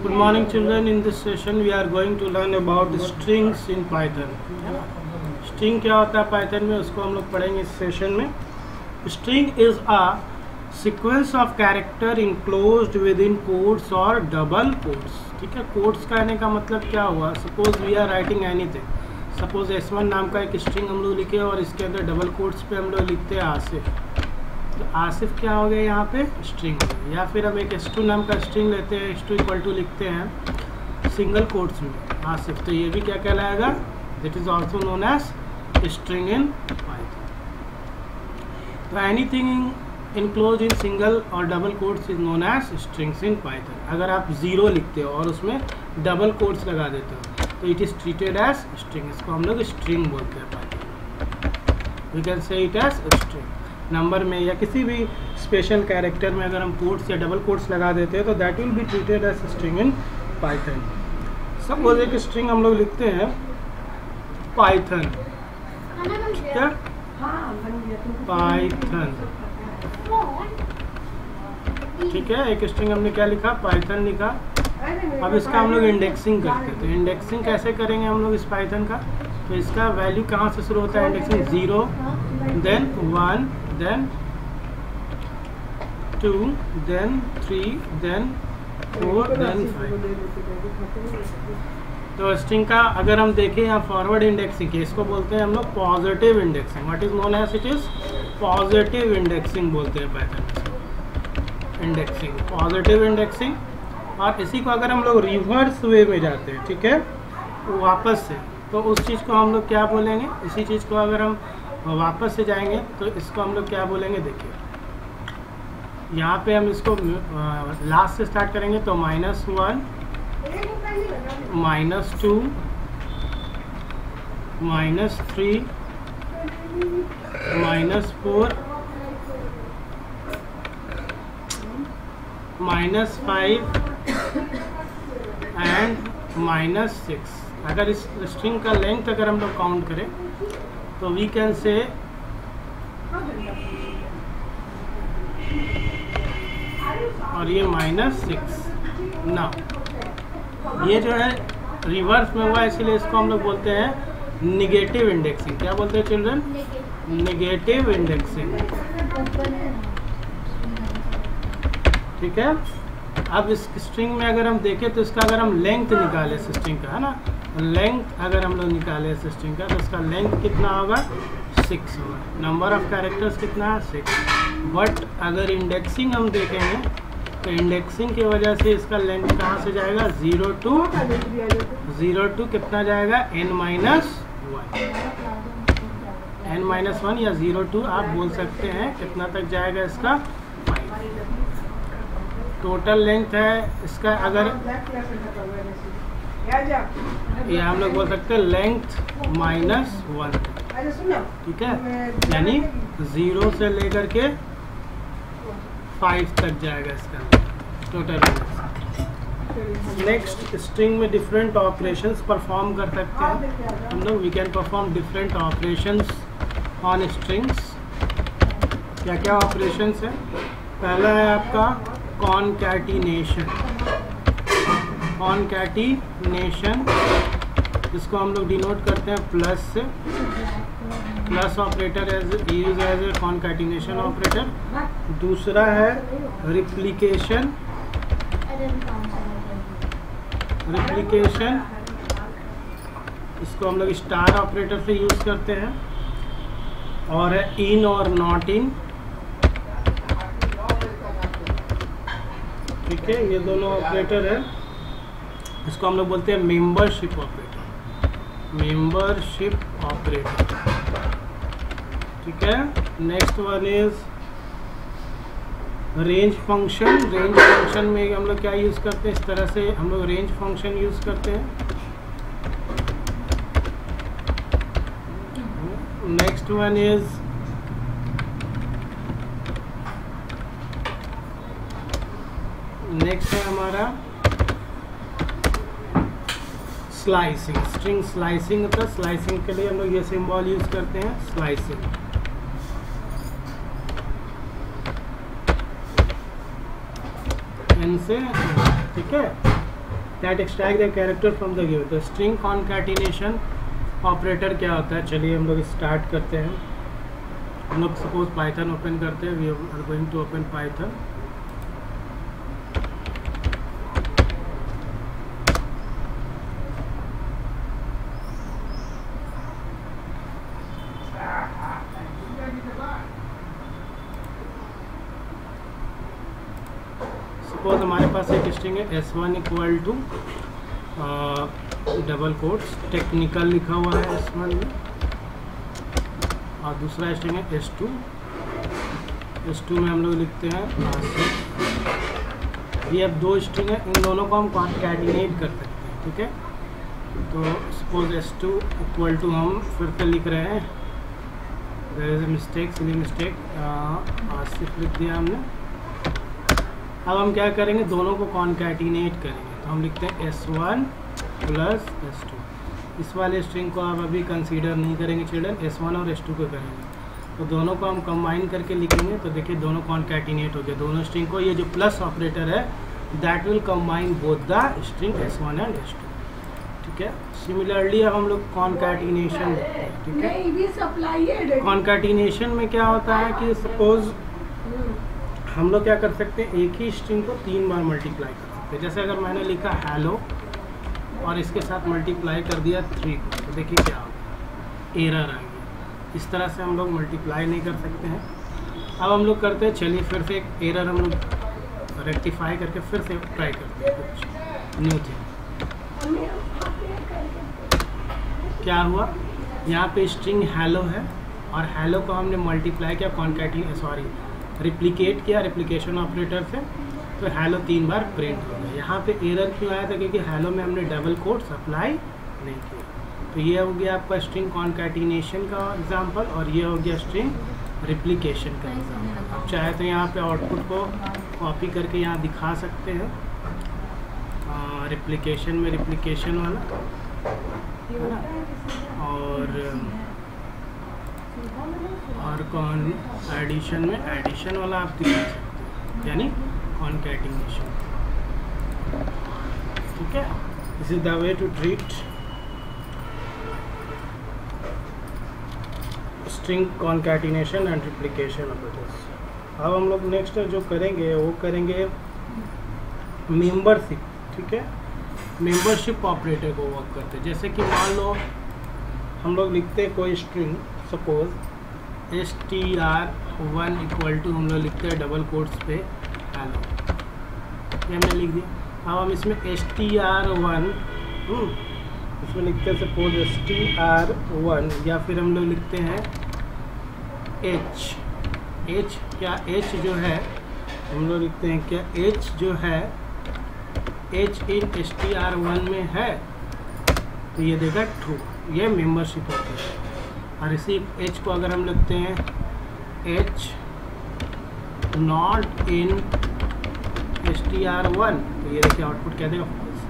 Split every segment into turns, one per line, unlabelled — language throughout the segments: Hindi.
Good morning children. In this session we are going to learn about strings in Python. String क्या होता है Python में, उसको हम लोग पढ़ेंगे इस सेशन में. String is a sequence of character enclosed within quotes or double quotes. ठीक है, quotes कहने का मतलब क्या हुआ? Suppose we are writing anything. Suppose S1 नाम का एक string हम लोग लिखे और इसके अंदर डबल कोट्स पे हम लोग लिखते हैं आसिफ. तो आसिफ क्या हो गया यहाँ पे? स्ट्रिंग हो गया. या फिर हम एक S2 नाम का स्ट्रिंग लेते हैं, S2 इक्वल टू लिखते हैं सिंगल कोट्स में आसिफ, तो ये भी क्या कहलाएगा? That is also known as string in Python. तो एनीथिंग इनक्लोज इन सिंगल और double quotes is known as strings in Python. अगर आप जीरो लिखते हो और उसमें डबल कोट्स लगा देते हो तो it is treated as string. इसको हम लोग स्ट्रिंग बोलते हैं Python. We can say it as string. Number में या किसी भी स्पेशल कैरेक्टर में अगर हम कोट्स या डबल कोट्स लगा देते हैं तो that will be treated as string in Python. Suppose एक स्ट्रिंग हम लोग लिखते हैं पाइथन. क्या? पाइथन. ठीक है, एक स्ट्रिंग हमने क्या लिखा? पाइथन लिखा. अब इसका हम लोग इंडेक्सिंग करते हैं. तो इंडेक्सिंग कैसे करेंगे हम लोग इस पाइथन का? तो इसका वैल्यू कहाँ से शुरू होता है? Indexing 0 then 1 then 2 then 3 then 4 then 5. तो स्ट्रिंग का अगर हम देखें यहाँ फॉरवर्ड इंडेक्सिंग, इसको बोलते हैं हम लोग positive indexing. What is known as? It is positive indexing बोलते हैं पाइथन. Indexing, positive indexing. और इसी को अगर हम लोग रिवर्स वे में जाते हैं, ठीक है, वापस से, तो उस चीज़ को हम लोग क्या बोलेंगे? इसी चीज़ को अगर हम वापस से जाएंगे तो इसको हम लोग क्या बोलेंगे? देखिए यहाँ पे हम इसको लास्ट से स्टार्ट करेंगे तो -1 -2 -3 -4 -5 एंड -6. अगर इस स्ट्रिंग का लेंथ अगर हम लोग काउंट करें तो वी कैन से और ये -6. ना, ये जो है रिवर्स में हुआ, इसीलिए इसको हम लोग बोलते हैं निगेटिव इंडेक्सिंग. क्या बोलते हैं चिल्ड्रन? Negative indexing. ठीक है. अब इस स्ट्रिंग में अगर हम देखें तो इसका अगर हम लेंथ निकालें इस स्ट्रिंग का, है ना, लेंथ अगर हम लोग निकालें इस स्ट्रिंग का तो इसका लेंथ कितना होगा? 6 होगा. नंबर ऑफ कैरेक्टर्स कितना है? 6. बट अगर इंडेक्सिंग हम देखेंगे तो इंडेक्सिंग की वजह से इसका लेंथ कहाँ से जाएगा? 0 to कितना जाएगा? n-1 या 0 to आप बोल सकते हैं कितना तक जाएगा इसका? 5. टोटल लेंथ है इसका, अगर ये हम लोग बोल सकते हैं लेंथ -1. ठीक है, यानी 0 से लेकर के 5 तक जाएगा इसका टोटल लेंथ. नेक्स्ट, स्ट्रिंग में डिफरेंट ऑपरेशंस परफॉर्म कर सकते हैं हम लोग. We can perform different operations on strings. क्या क्या ऑपरेशंस है? पहला है आपका कॉनकैटिनेशन. कॉनकैटिनेशन, इसको हम लोग डिनोट करते हैं प्लस से. Plus operator use as a concatenation operator. दूसरा है रिप्लिकेशन. रिप्लिकेशन, इसको हम लोग स्टार ऑपरेटर से यूज करते हैं. और है इन और नॉट इन. ठीक है, ये दोनों ऑपरेटर है. इसको हम लोग बोलते हैं मेंबरशिप ऑपरेटर. Membership operator. ठीक है. Next one is range function. Range function में हम लोग क्या यूज़ करते हैं? इस तरह से हम लोग रेंज फंक्शन यूज़ करते हैं. नेक्स्ट वन इज नेक्स्ट है हमारा स्लाइसिंग. स्ट्रिंग स्लाइसिंग होता है. स्लाइसिंग के लिए हम लोग ये सिंबल यूज़ करते हैं, स्लाइसिंग. इनसे, ठीक है। That extract the character from the given. तो स्ट्रिंग कॉन्कैटिनेशन ऑपरेटर क्या होता है, चलिए हम लोग स्टार्ट करते हैं। हम लोग सपोज पाइथन ओपन करते हैं, we are going to open Python. Suppose हमारे पास एक स्ट्रिंग है S1 equal to double quotes technical लिखा हुआ है S1 में, और दूसरा स्ट्रिंग है S2 में हम लोग लिखते हैं आसिफ। ये अब दो स्ट्रिंग है, इन दोनों को हम कॉन्कैटिनेट कर सकते हैं, ठीक है। तो सपोज S2 इक्वल टू हम फिर से लिख रहे हैं, there is a mistake, silly mistake, Asif लिख दिया हमने। अब हम क्या करेंगे, दोनों को कॉन्कैटिनेट करेंगे। तो हम लिखते हैं S1 प्लस S2। इस वाले स्ट्रिंग को आप अभी कंसीडर नहीं करेंगे चिल्ड्रन, S1 और S2 को करेंगे। तो दोनों को हम कंबाइन करके लिखेंगे, तो देखिए दोनों कॉन्कैटिनेट हो गए दोनों स्ट्रिंग को। ये जो प्लस ऑपरेटर है that will combine both the string S1 and S2, ठीक है। सिमिलरली अब हम लोग कॉन्कैटिनेशन लिखते हैं, ठीक है। कॉन्कैटिनेशन में क्या होता है कि सपोज हम लोग क्या कर सकते हैं, एक ही स्ट्रिंग को 3 बार मल्टीप्लाई कर सकते हैं। जैसे अगर मैंने लिखा हेलो और इसके साथ मल्टीप्लाई कर दिया 3 को, तो देखिए क्या होगा, एरर आ गया। इस तरह से हम लोग मल्टीप्लाई नहीं कर सकते हैं। अब हम लोग करते हैं, चलिए फिर से एक एरर हम लोग रेक्टिफाई करके फिर से ट्राई करते हैं कुछ न्यू थिंग। क्या हुआ, यहाँ पे स्ट्रिंग हेलो है और हेलो को हमने मल्टीप्लाई किया रिप्लिकेट किया रिप्लिकेशन ऑपरेटर से, तो हेलो 3 बार प्रिंट हो गया। यहाँ पे एरर क्यों आया था, क्योंकि हेलो में हमने डबल कोट्स अप्लाई नहीं किया। तो ये हो गया आपका स्ट्रिंग कॉन्कैटिनेशन का एग्जांपल, और ये हो गया स्ट्रिंग रिप्लिकेशन का एग्जांपल। आप चाहे तो यहाँ पे आउटपुट को कॉपी करके यहाँ दिखा सकते हैं, रिप्लिकेशन में रिप्लिकेशन वाला है ना, और कौन एडिशन में एडिशन वाला आप दिखा सकते हैं, यानी कॉन्कैटिनेशन, ठीक है। This is the way to treat string concatenation and replication operators. अब हम लोग नेक्स्ट जो करेंगे वो करेंगे मेंबरशिप, ठीक है। मेंबरशिप ऑपरेटर को वर्क करते हैं। जैसे कि मान लो हम लोग लिखते हैं कोई string, suppose str1 equal to हम लोग लिखते हैं डबल कोट्स पे हेलो, ये हमने लिख दिया। अब हम इसमें str1 इसमें लिखते हैं सपोज str1, या फिर हम लोग लिखते हैं h क्या h जो है हम लोग लिखते हैं क्या h जो है h इन str1 में है, तो ये देगा ट्रू, ये मेंबरशिप होती है। और इसी h को अगर हम लिखते हैं h नॉट इन str1, तो ये देखिए आउटपुट क्या देगा, फॉल्स,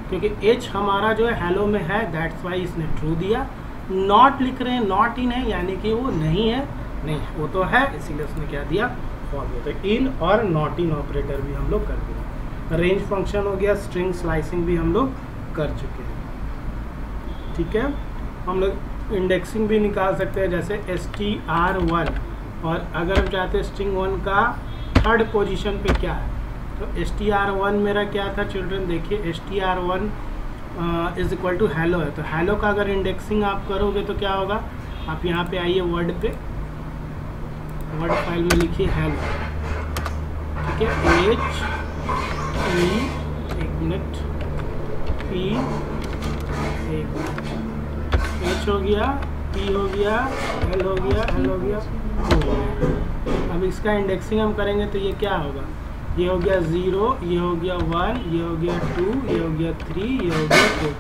क्योंकि h हमारा जो है हेलो में है, दैट्स वाई इसने ट्रू दिया। नॉट लिख रहे हैं, नॉट इन है यानी कि वो नहीं है, नहीं वो तो है, इसीलिए उसने क्या दिया, फॉल्स। तो इन और नॉट इन ऑपरेटर भी हम लोग कर दिए। रेंज फंक्शन हो गया, स्ट्रिंग स्लाइसिंग भी हम लोग कर चुके हैं, ठीक है। हम लोग इंडेक्सिंग भी निकाल सकते हैं, जैसे str1, और अगर हम चाहते हैं स्ट्रिंग 1 का 3rd पोजीशन पे क्या है, तो str1 मेरा क्या था चिल्ड्रन, देखिए str1 is equal to hello है। तो हेलो का अगर इंडेक्सिंग आप करोगे तो क्या होगा, आप यहाँ पे आइए वर्ड पे, वर्ड फाइल में लिखिए हेलो, ठीक है। एक मिनट H हो गया, P हो गया, L हो गया, L हो गया, O हो गया। अब इसका इंडेक्सिंग हम करेंगे तो ये क्या होगा, ये हो गया 0, ये हो गया 1, ये हो गया 2, ये हो गया 3, ये हो गया 4।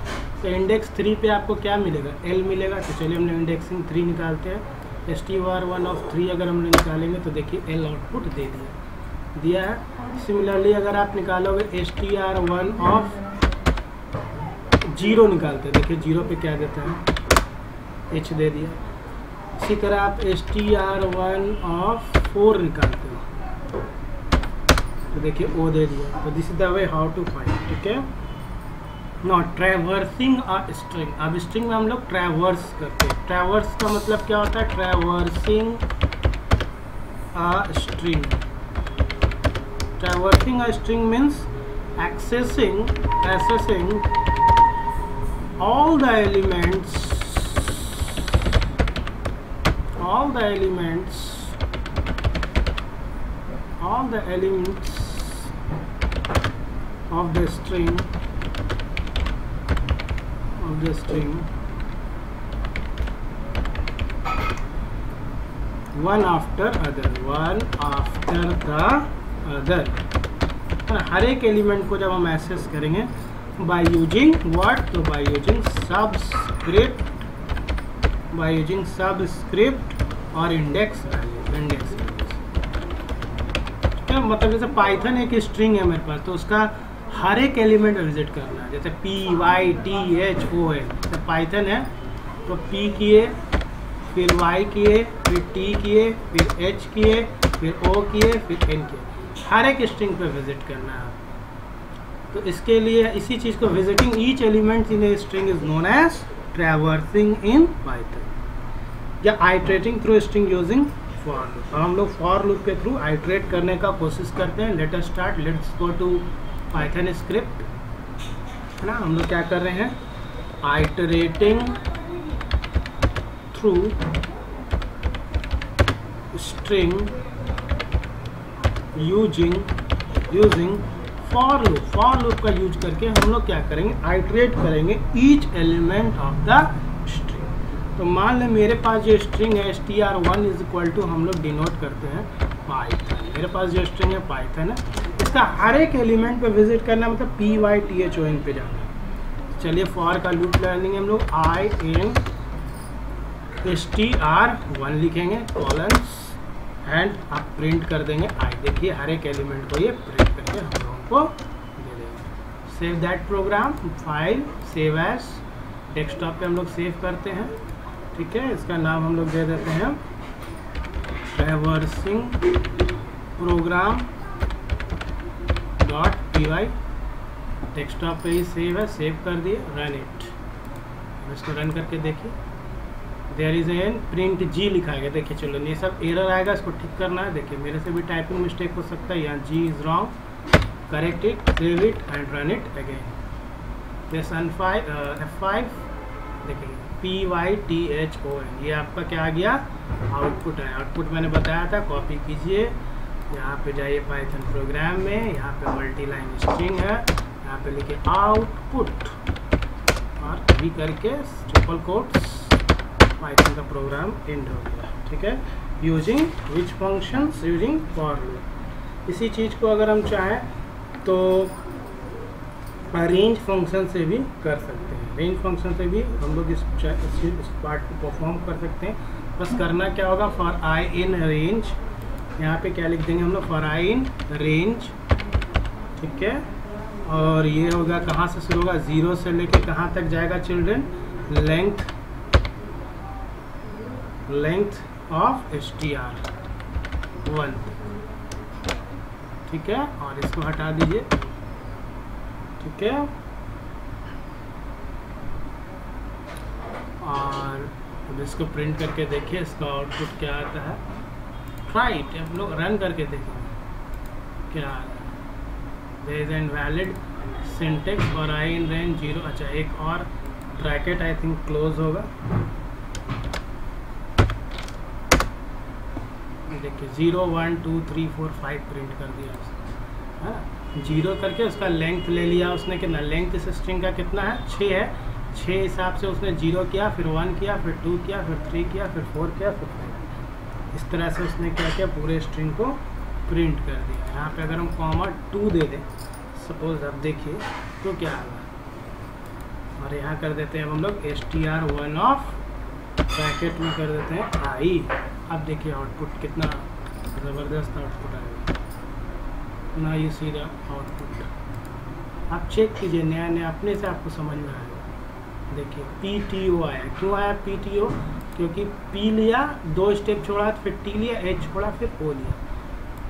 तो इंडेक्स 3 पे आपको क्या मिलेगा, L मिलेगा। तो चलिए हमने इंडेक्सिंग 3 निकालते हैं। str1 ऑफ 3 अगर हमने निकालेंगे तो देखिए L आउटपुट दे दिया है। सिमिलरली अगर आप निकालोगे str1 ऑफ 0 निकालते हैं, देखिए 0 पे क्या देता है, H दे दिया। इसी तरह आप str1 ऑफ 4 निकालते हो तो देखिए O दे दिया। तो this is the way how to find, ठीक है। No, traversing a string. अब स्ट्रिंग में हम लोग ट्रैवर्स करते हैं। ट्रैवर्स का मतलब क्या होता है? Traversing a string. Traversing a string means accessing all the elements of the string one after the other। हर एक एलिमेंट को जब हम एक्सेस करेंगे बाय यूजिंग व्हाट? तो बाय यूजिंग सबस्क्रिप्ट और इंडेक्स वैल्यूज। मतलब जैसे पाइथन एक स्ट्रिंग है मेरे पास, तो उसका हर एक एलिमेंट विजिट करना है। जैसे PYTHO है, जैसे पाइथन है तो P किए, फिर Y किए, फिर T किए, फिर H किए, फिर O किए, फिर N किए। हर एक स्ट्रिंग पे विजिट करना है। तो इसके लिए इसी चीज़ को visiting each element in a string is known as traversing in Python, या iterating through string using for loop. हम लोग फॉर लूप के थ्रू आइट्रेट करने का कोशिश करते हैं। Let's go to Python script, है ना। हम लोग क्या कर रहे हैं? Iterating through string using for loop. For loop का यूज करके हम लोग क्या करेंगे? आइटरेट करेंगे each element of the string. तो मान लें मेरे पास जो स्ट्रिंग है str1 इज इक्वल टू, हम लोग डिनोट करते हैं पाइथन। मेरे पास जो स्ट्रिंग है पाइथन है, इसका हर एक एलिमेंट पे विजिट करना मतलब PYTHON पे जाना है। चलिए फॉर का लूप लर्निंग हम लोग str1 लिखेंगे कॉलन्स एंड आप प्रिंट कर देंगे आई। देखिए हर एक एलिमेंट को ये प्रिंट करके हम लोगों को दे देंगे। Save that program, file save as, desktop पे हम लोग सेव करते हैं। ठीक है, इसका नाम हम लोग दे देते हैं ट्रैवर्सिंग प्रोग्राम .py। डेस्कटॉप पे ही सेव है, सेव कर दिए, रन इट। इसको रन करके देखिए, there is an print G लिखा है। देखिए चलो, ये सब एरर आएगा, इसको ठीक करना है। देखिए मेरे से भी टाइपिंग मिस्टेक हो सकता है, यहाँ G is wrong, correct it, save it and run it again. Press F5, देखिए PYTHON, ये आपका क्या आ गया? आउटपुट है। आउटपुट मैंने बताया था, कॉपी कीजिए, यहाँ पे जाइए पाइथन प्रोग्राम में, यहाँ पे मल्टी लाइन स्ट्रिंग है, यहाँ पे लिखिए आउटपुट और भी करके ट्रिपल कोट्स, पाइथन का प्रोग्राम एंड हो गया। ठीक है, using which functions? Using for loop. इसी चीज़ को अगर हम चाहें तो रेंज फंक्शन से भी कर सकते हैं। रेंज फंक्शन से भी हम लोग इस पार्ट को परफॉर्म कर सकते हैं। बस करना क्या होगा? फॉर आई इन रेंज, यहाँ पे क्या लिख देंगे हम लोग? For I in range. ठीक है, और ये होगा कहाँ से शुरू होगा? 0 से लेके कहाँ तक जाएगा चिल्ड्रन? Length of str1। ठीक है, और इसको हटा दीजिए। ठीक है, और अब इसको प्रिंट करके देखिए इसका आउटपुट क्या आता है। ट्राई इट, आप लोग रन करके देखेंगे क्या आता है। There is an valid syntax और आई इन रेंज 0। अच्छा, एक और ब्रैकेट आई थिंक क्लोज होगा। देखिए 0 1 2 3 4 5 प्रिंट कर दिया उसने, है ना। 0 करके उसका लेंथ ले लिया उसने, कितना लेंथ इस स्ट्रिंग का कितना है? 6 है। 6 हिसाब से उसने 0 किया, फिर 1 किया, फिर 2 किया, फिर 3 किया, फिर 4 किया, फिर 5। इस तरह से उसने क्या किया? पूरे स्ट्रिंग को प्रिंट कर दिया। यहाँ पे अगर हम कॉमा 2 दे दें सपोज, अब देखिए तो क्या होगा, और यहाँ कर देते हैं हम लोग str1 ऑफ, ब्रैकेट में कर देते हैं आई। अब देखिए आउटपुट कितना ज़बरदस्त आउटपुट आएगा ना, ये सीधा आउटपुट। आप चेक कीजिए, नया नया अपने से आपको समझ में आएगा। देखिए PTO आया, क्यों आया PTO? क्योंकि P लिया, 2 स्टेप छोड़ा, फिर T लिया, H छोड़ा, फिर O लिया,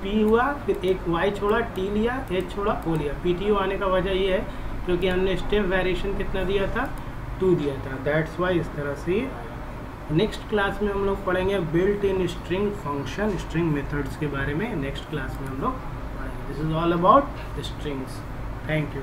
P हुआ, फिर एक Y छोड़ा, T लिया, H छोड़ा, O लिया। PTO आने का वजह ये है क्योंकि हमने स्टेप वेरिएशन कितना दिया था, 2 दिया था, दैट्स वाई इस तरह से। नेक्स्ट क्लास में हम लोग पढ़ेंगे built in string function, string methods के बारे में नेक्स्ट क्लास में हम लोग पढ़ेंगे। This is all about strings. Thank you.